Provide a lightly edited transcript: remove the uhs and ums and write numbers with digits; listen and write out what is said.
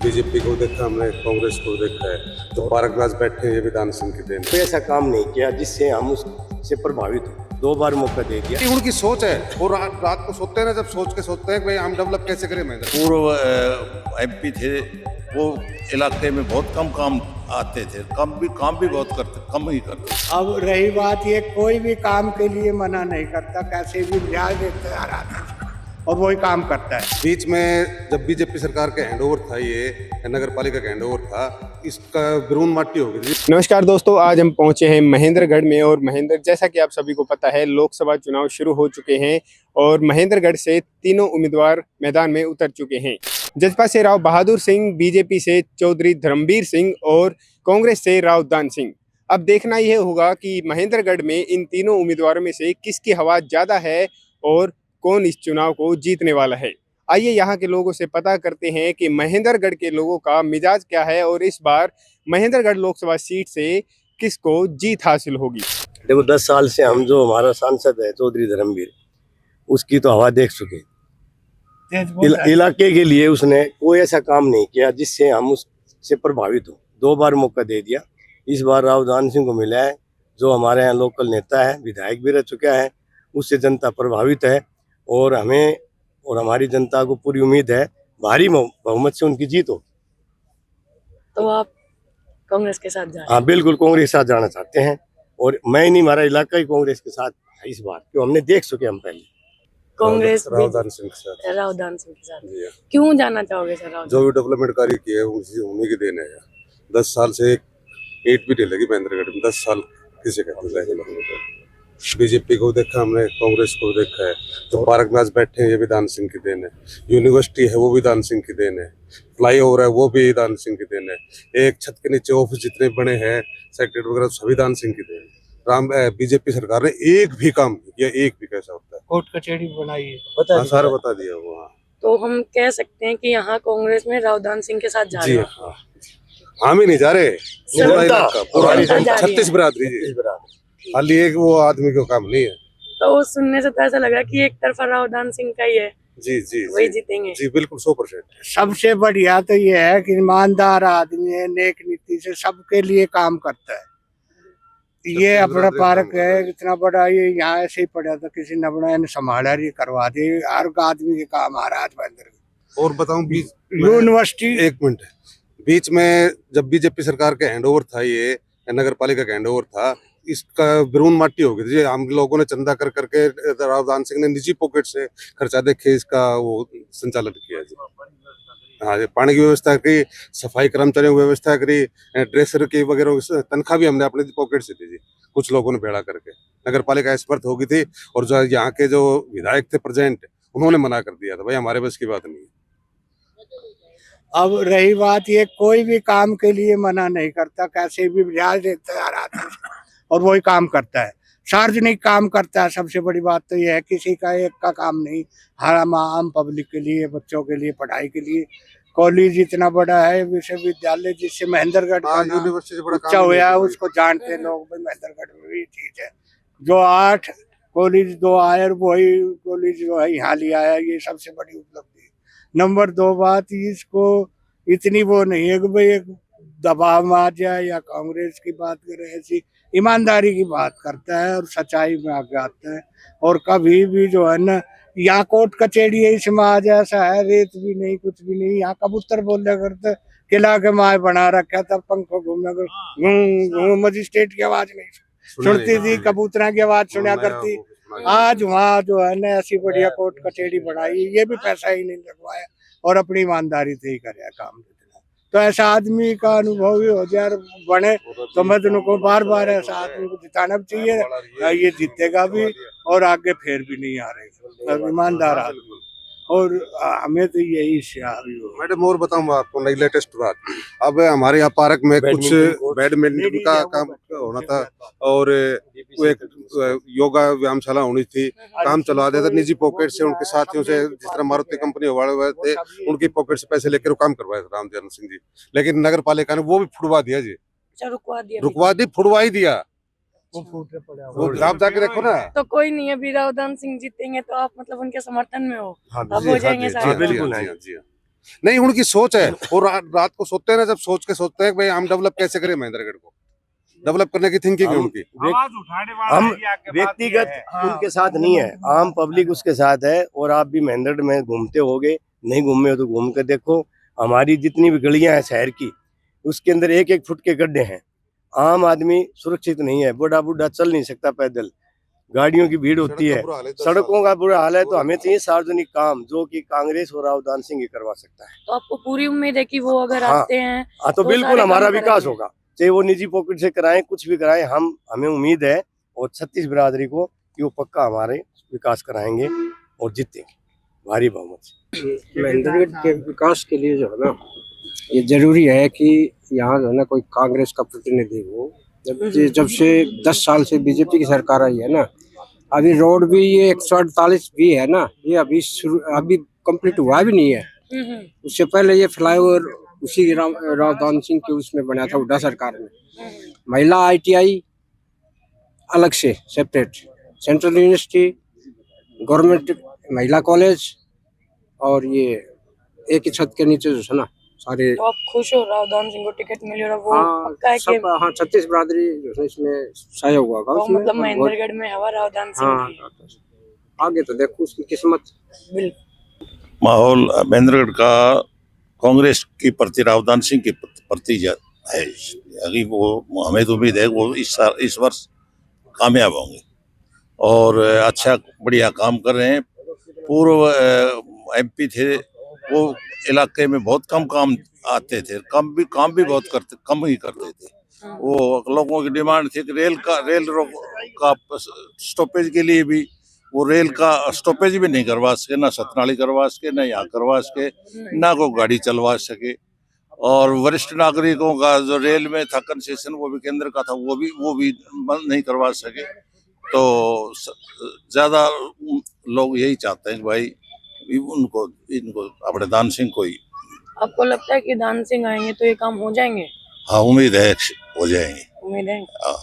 BJP को देखा हमने, कांग्रेस को देखा है, तो पार्क में आज बैठे हैं, ये विधान सिंह की देन। कोई ऐसा काम नहीं किया जिससे हम उससे प्रभावित हो। 2 बार मौका दे दिया। ये उनकी सोच है, और रात को सोते हैं ना, जब सोच के सोते हैं कि भाई हम डेवलप कैसे करें। महेंद्र पूर्व एमपी थे, वो इलाके में बहुत कम काम आते थे, काम भी बहुत करते, कम ही करते। अब रही बात ये, कोई भी काम के लिए मना नहीं करता, कैसे भी ब्याज देते आ रहा था और वही काम करता है। बीच में जब बीजेपी सरकार का हैंडओवर था, ये नगर पालिका का हैंडओवर था, इसका ब्रून माटी हो गई। नमस्कार दोस्तों, आज हम पहुंचे हैं महेंद्रगढ़ में। और महेंद्र, जैसा कि आप सभी को पता है, लोकसभा चुनाव शुरू हो चुके हैं और महेंद्रगढ़ से तीनों उम्मीदवार मैदान में उतर चुके हैं। जसपा से राव बहादुर सिंह, बीजेपी से चौधरी धर्मवीर सिंह और कांग्रेस से राव दान सिंह। अब देखना यह होगा कि महेंद्रगढ़ में इन तीनों उम्मीदवारों में से किसकी हवा ज़्यादा है और कौन इस चुनाव को जीतने वाला है। आइए यहाँ के लोगों से पता करते हैं कि महेंद्रगढ़ के लोगों का मिजाज क्या है और इस बार महेंद्रगढ़ लोकसभा सीट से किसको जीत हासिल होगी। देखो, 10 साल से हम जो हमारा सांसद है चौधरी धर्मवीर, उसकी तो हवा देख चुके। इलाके के लिए उसने कोई ऐसा काम नहीं किया जिससे हम उससे प्रभावित हो। 2 बार मौका दे दिया। इस बार राव दान सिंह को मिला है, जो हमारे यहाँ लोकल नेता है, विधायक भी रह चुका है। उससे जनता प्रभावित है और हमें और हमारी जनता को पूरी उम्मीद है भारी बहुमत से उनकी जीत हो। तो आप कांग्रेस के साथ जाएं? हाँ, बिल्कुल कांग्रेस के साथ जाना चाहते हैं। और मैं ही नहीं, हमारा इलाका ही कांग्रेस के साथ है इस बार, क्यों हमने देख चुके हम पहले। कांग्रेस राव दान सिंह के साथ। राव दान सिंह के साथ जी हाँ। क्यों जाना चाहोगे सर? राव जो भी डेवलपमेंट कार्य किए हैं उन्हीं की देन है। 10 साल से एक ईंट भी नहीं लगी महेंद्रगढ़ में। 10 साल किसे कहते हैं। बीजेपी को देखा हमने, कांग्रेस को देखा है, तो पार्क में आज बैठे हैं, ये भी दान सिंह की देन है। यूनिवर्सिटी है, वो भी दान सिंह की देन है। फ्लाईओवर है, वो भी दान सिंह की देन है। एक छत के नीचे ऑफिस जितने बने हैं, सेक्रेटरी वगैरह, सभी दान सिंह की देन है। बीजेपी सरकार ने एक भी काम नहीं किया, एक भी। कैसा होता है, कोर्ट कचहरी बनाई है, सारा बता दिया वो। हाँ तो हम कह सकते हैं कि यहाँ कांग्रेस में राव दान सिंह के साथ जा रहे जी हैं। हाँ, हम ही नहीं जा रहे, पूरा इलाका, पूरा 36 बिरादरी जी। खाली एक वो आदमी को काम नहीं है। तो सुनने से तो ऐसा लग रहा है कि एक तरफा राव दान सिंह का ही है, जी जी वही जी जीतेंगे। जी, बिल्कुल 100%। सबसे बढ़िया तो ये है कि ईमानदार आदमी है, नेक नीति से सबके लिए काम करता है। ये अपना पार्क है इतना बड़ा, ये यहाँ ऐसे ही पड़ा था, किसी ने बड़ा संभाला, ये करवा दे, हर आदमी के काम आ रहा है। और बताऊं, बीच यूनिवर्सिटी, एक मिनट, बीच में जब बीजेपी सरकार का हैंडओवर था, ये नगर पालिका का हैंडओवर था, इसका ब्रून माटी हो गई थी। हम लोगों ने चंदा कर करके, राव दान सिंह ने निजी पॉकेट से खर्चा देखे इसका वो संचालन किया जी। हाँ, पानी की व्यवस्था करी, सफाई कर्मचारियों की व्यवस्था करी, ड्रेसर की वगैरह तनख्वाह भी हमने अपने पॉकेट से दी जी। कुछ लोगों ने भेड़ा करके नगर पालिका असमर्थ हो गई थी, और जो यहाँ के जो विधायक थे प्रेजेंट, उन्होंने मना कर दिया था, भाई हमारे बस की बात नहीं है। अब रही बात ये, कोई भी काम के लिए मना नहीं करता, कैसे भी ब्याज देते आ रहा था और वही काम करता है। सार्वजनिक काम करता है। सबसे बड़ी बात तो ये है, किसी का एक का काम नहीं, हर आम पब्लिक के लिए, बच्चों के लिए, पढ़ाई के लिए। कॉलेज इतना बड़ा है, विश्वविद्यालय, जिससे महेंद्रगढ़ का नाम ऊंचा हुआ है, उसको जानते लोग, भाई महेंद्रगढ़ में भी चीज है। जो 8 कॉलेज 2 आए और वही कॉलेज जो है यहाँ लिया है, ये सबसे बड़ी उपलब्धि है। नंबर 2 बात, इसको इतनी वो नहीं है कि भाई एक दबाव में आ जाए या कांग्रेस की बात करे, ऐसी ईमानदारी की बात करता है और सच्चाई में आगे आता है। और कभी भी जो है ना, यहाँ कोर्ट कचहरी है, इसमें आ जाए, ऐसा है, रेत भी नहीं, कुछ भी नहीं। यहाँ कबूतर बोले करते, किला के माए बना रखा था, पंखों घूमने कर, मजिस्ट्रेट की आवाज नहीं सुनती थी, कबूतरा की आवाज सुना करती। आज वहाँ जो है ना, ऐसी बढ़िया कोर्ट कचहरी बनाई, ये भी पैसा ही नहीं लगवाया और अपनी ईमानदारी से ही करे काम। तो ऐसा आदमी का अनुभव ही हो जाए बने, तो मैं तुमको बार बार ऐसा आदमी को जिताना भी चाहिए। ये जीतेगा भी और आगे फिर भी नहीं आ रहे, ईमानदार आदमी। और हमें तो यही मैडम, और बताऊँ आपको नई लेटेस्ट बात, अब हमारे यहाँ पार्क में कुछ बैडमिंटन का काम होना था, और एक योगा व्यायामशाला होनी थी, काम चला देता निजी पॉकेट से, उनके साथियों से, जिस तरह मारुति कंपनी वाले हुए थे, उनकी पॉकेट से पैसे लेकर वो काम करवाए थे राम जन्म सिंह जी। लेकिन नगर पालिका ने वो भी फुड़वा दिया जी। रुकवा दी, फुड़वा ही दिया। वो आप जाके देखो ना। तो कोई नहीं, अभी राव दान सिंह जीतेंगे तो आप मतलब उनके समर्थन में हो? हाँ, अब हो जाएंगे सारे। बिल्कुल जी हाँ। नहीं उनकी सोच है, और रात को सोते हैं ना, जब सोच के सोचते हैं कि भाई हम डेवलप कैसे करें महेंद्रगढ़ को, डेवलप करने की थिंकिंग है हम उनकी। हम व्यक्तिगत उनके साथ नहीं है, आम पब्लिक उसके साथ है। और आप भी महेंद्रगढ़ में घूमते होगे, नहीं घूमे हो तो घूम कर देखो। हमारी जितनी भी गलियां हैं शहर की, उसके अंदर 1-1 फुट के गड्ढे हैं। आम आदमी सुरक्षित नहीं है, बूढ़ा बूढ़ा चल नहीं सकता पैदल, गाड़ियों की भीड़ होती है, सड़कों का बुरा हाल है। तो हमें चाहिए सार्वजनिक काम, जो कि कांग्रेस और राहुल गांधी सिंह ही करवा सकता है। तो आपको पूरी उम्मीद है कि वो अगर हाँ। आते हैं हाँ, तो तो बिल्कुल सारे हमारा काम विकास करेंगे। होगा, चाहे वो निजी पॉकेट से कराएं, कुछ भी कराएं। हमें उम्मीद है और 36 बिरादरी को कि वो पक्का हमारे विकास कराएंगे और जीतेंगे भारी बहुमत से। महेंद्रगढ़ के विकास के लिए जो है ना, ये जरूरी है कि यहाँ जो है ना कोई कांग्रेस का प्रतिनिधि हो। जब से 10 साल से बीजेपी की सरकार आई है ना, अभी रोड भी ये 148 भी है ना, ये अभी कंप्लीट हुआ भी नहीं है। उससे पहले ये फ्लाईओवर उसी राव दान सिंह के उसमें बना था, हुड्डा सरकार में। महिला ITI अलग से सेपरेट, सेंट्रल यूनिवर्सिटी, गवर्नमेंट महिला कॉलेज, और ये एक ही छत के नीचे जो है ना सारे। तो आप खुश हो रावदान सिंह को टिकट मिली और वो हाँ, पक्का है कि सब, हाँ 36 बिरादरी जो है इसमें शाया हुआ होगा तो उसमें। मतलब और महेंद्रगढ़ में हवा रावदान सिंह हाँ, की। आगे तो देखो उसकी किस्मत। बिल्कुल। माहौल महेंद्रगढ़ का कांग्रेस की प्रति रावदान सिंह की प्रति है। अभी वो हमें तो उम्मीद है वो इस वर्ष कामयाब होंगे और अच्छा बढ़िया काम कर रहे हैं। पूर्व MP थे, वो इलाके में बहुत कम काम आते थे, काम भी बहुत कम ही करते थे। वो लोगों की डिमांड थी कि रेल का स्टॉपेज के लिए भी वो रेल का स्टॉपेज भी नहीं करवा सके, ना सतनाली करवा सके, ना यहाँ करवा सके, ना कोई गाड़ी चलवा सके। और वरिष्ठ नागरिकों का जो रेल में था कंसेशन, वो भी केंद्र का था, वो भी बंद नहीं करवा सके। तो ज्यादा लोग यही चाहते हैं कि भाई इनको अपने दान सिंह को ही। आपको लगता है कि दान सिंह आएंगे तो ये काम हो जाएंगे? हाँ, उम्मीद है हो जाएंगे। उम्मीद है। हाँ।